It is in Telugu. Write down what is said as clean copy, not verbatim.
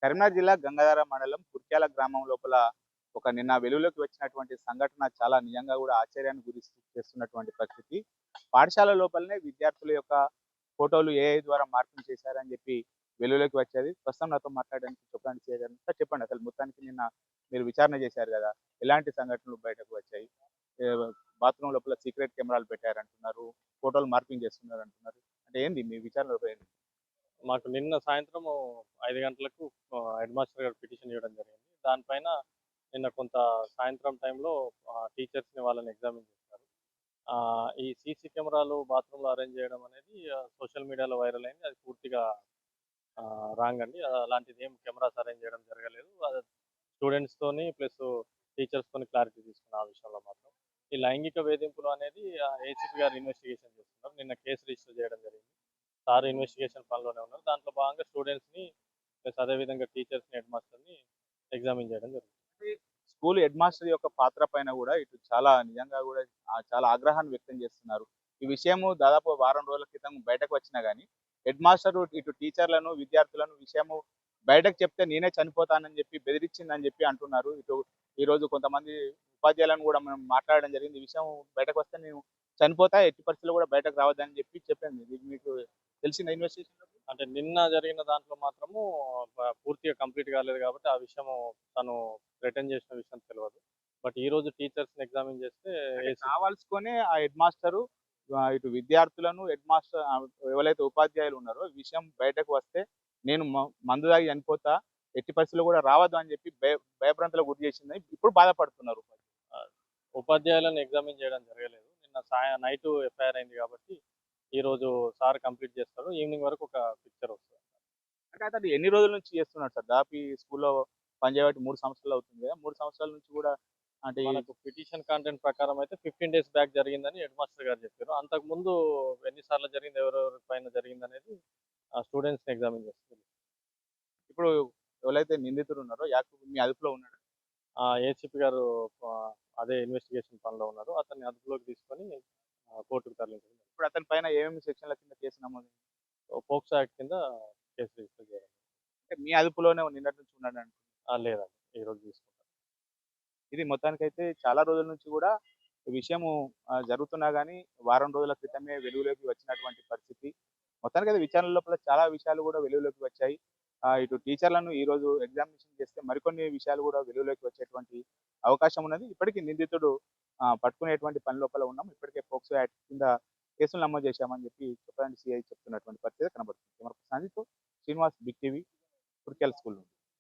కరీంనగర్ జిల్లా గంగాధర మండలం కుర్క్యాల గ్రామం లోపల నిన్న వెలుగులోకి వచ్చినటువంటి సంఘటన చాలా నిజంగా కూడా ఆశ్చర్యాన్ని చేస్తున్నటువంటి పరిస్థితి. పాఠశాల లోపలనే విద్యార్థుల యొక్క ఫోటోలు ఏఐ ద్వారా మార్పింగ్ చేశారని చెప్పి వెలుగులోకి వచ్చేది. ప్రస్తుతం నాతో మాట్లాడడానికి చెప్పండి సీఏ గారు. సార్ చెప్పండి, అసలు మొత్తానికి నిన్న మీరు విచారణ చేశారు కదా, ఎలాంటి సంఘటనలు బయటకు వచ్చాయి? బాత్రూమ్ లోపల సీక్రెట్ కెమెరాలు పెట్టారంటున్నారు, ఫోటోలు మార్పింగ్ చేస్తున్నారు అంటున్నారు. అంటే ఏంది మీ విచారణ లోపల ఏంది? మాకు నిన్న సాయంత్రము 5 గంటలకు హెడ్ మాస్టర్ గారు పిటిషన్ ఇవ్వడం జరిగింది. దానిపైన నిన్న కొంత సాయంత్రం టైంలో టీచర్స్‌ని వాళ్ళని ఎగ్జామిన్ చేశారు. ఈ సీసీ కెమెరాలు బాత్రూమ్‌లో అరేంజ్ చేయడం అనేది సోషల్ మీడియాలో వైరల్ అయింది. అది పూర్తిగా రాంగ్ అండి. అలాంటిదేం కెమెరాస్ అరేంజ్ చేయడం జరగలేదు. అది స్టూడెంట్స్‌తోని ప్లస్ టీచర్స్‌తోని క్లారిటీ తీసుకున్నా ఆ విషయంలో మాత్రం. ఈ లైంగిక వేధింపులు అనేది ఏసీపీ గారు ఇన్వెస్టిగేషన్ చేస్తున్నారు. నిన్న కేస్ రిజిస్టర్ చేయడం జరిగింది. సార్ ఇన్వెస్టిగేషన్ పనిలోనే ఉన్నారు. దాంట్లో భాగంగా స్టూడెంట్స్‌ని ప్లస్ అదే విధంగా టీచర్స్‌ని, హెడ్ మాస్టర్‌ని ఎగ్జామిన్ చేయడం జరుగుతుంది. స్కూల్ హెడ్ మాస్టర్ యొక్క పాత్ర పైన కూడా ఇటు చాలా నిజంగా కూడా చాలా ఆగ్రహాన్ని వ్యక్తం చేస్తున్నారు. ఈ విషయము దాదాపు వారం రోజుల క్రితం బయటకు వచ్చినా గానీ, హెడ్ మాస్టరు ఇటు టీచర్లను, విద్యార్థులను విషయము బయటకు చెప్తే నేనే చనిపోతానని చెప్పి బెదిరించిందని చెప్పి అంటున్నారు. ఈరోజు కొంతమంది ఉపాధ్యాయులను కూడా మనం మాట్లాడడం జరిగింది. ఈ విషయం బయటకు వస్తే నేను చనిపోతా, ఎట్టి పరిస్థితిలో కూడా బయటకు రావద్దని చెప్పి చెప్పింది. ఇది మీకు తెలిసిందా ఇన్వెస్టిగేషన్‌లో? అంటే నిన్న జరిగిన దాంట్లో మాత్రము పూర్తిగా కంప్లీట్ కాలేదు కాబట్టి ఆ విషయము తను రిటర్న్ చేసిన విషయం తెలవదు. బట్ ఈరోజు టీచర్స్‌ని ఎగ్జామిన్ చేస్తే అంటే ఏసీ కావాల్సుకొనే ఆ హెడ్ మాస్టరు ఇటు విద్యార్థులను, హెడ్ మాస్టర్ ఎవరైతే ఉపాధ్యాయులు ఉన్నారో ఈ విషయం బయటకు వస్తే నేను మందు తాగి చనిపోతా, ఎట్టి పరిస్థితిలో కూడా రావద్దు అని చెప్పి భయభ్రాంతులకు గురి చేసిందని ఇప్పుడు బాధపడుతున్నారు. ఆహ్, ఉపాధ్యాయులను ఎగ్జామిన్ చేయడం జరగలేదు. నిన్న నైటు ఎఫ్ఐఆర్ అయింది కాబట్టి ఈరోజు సార్ కంప్లీట్ చేస్తారు. ఈవినింగ్ వరకు ఒక పిక్చర్ వస్తది. అంటే అతను ఎన్ని రోజుల నుంచి చేస్తున్నాడు సార్? దాదాపు ఈ స్కూల్‌లో పనిచేయబట్టి 3 సంవత్సరాలు అవుతుంది కదా! 3 సంవత్సరాల నుంచి కూడా అంటే మనకు పిటిషన్ కంటెంట్ ప్రకారం అయితే 15 డేస్ బ్యాక్ జరిగిందని హెడ్ మాస్టర్ గారు చెప్పారు. అంతకుముందు ఎన్ని సార్లు జరిగింది, ఎవరెవరి పైన జరిగిందనేది స్టూడెంట్స్‌ని ఎగ్జామిన్ చేస్తారు. ఇప్పుడు ఎవరైతే నిందితుడు ఉన్నారో యాకూబ్ మీ అదుపులో ఉన్నాడా? ఏసీపీ గారు అదే ఇన్వెస్టిగేషన్ పనిలో ఉన్నారు. అతన్ని అదుపులోకి తీసుకొని కోర్టుకు తరలించడం జరిగింది. ఇప్పుడు అతని పైన ఏమేమి సెక్షన్‌ల కింద కేసు నమోదైంది? పోక్సో యాక్ట్ కింద కేసు రిజిస్టర్ చేయడం. అంటే మీ అదుపులోనే నిన్నటి నుంచి ఉన్నాడండి. లేదండి. ఈరోజు తీసుకుంటారు. ఇది మొత్తానికైతే చాలా రోజుల నుంచి కూడా ఈ విషయము జరుగుతున్నా గానీ, వారం రోజుల క్రితమే వెలుగులోకి వచ్చినటువంటి పరిస్థితి. మొత్తానికైతే విచారణ లోపల చాలా విషయాలు కూడా వెలుగులోకి వచ్చాయి. ఇటు టీచర్లను ఈరోజు ఎగ్జామినేషన్ చేస్తే మరికొన్ని విషయాలు కూడా వెలుగులోకి వచ్చేటువంటి అవకాశం ఉన్నది. ఇప్పటికి నిందితుడు పట్టుకునేటువంటి పని లోపల ఉన్నాం. ఇప్పటికే పోక్సో యాక్ట్ కింద కేసులు నమోదు చేశామని చెప్పి చెప్పండి సీఐ చెప్తున్నటువంటి పరిస్థితి కనబడుతుంది. కెమెరా పర్సన్ అజిత్‌తో Srinivas, Big TV, Kurikyala school నుండి.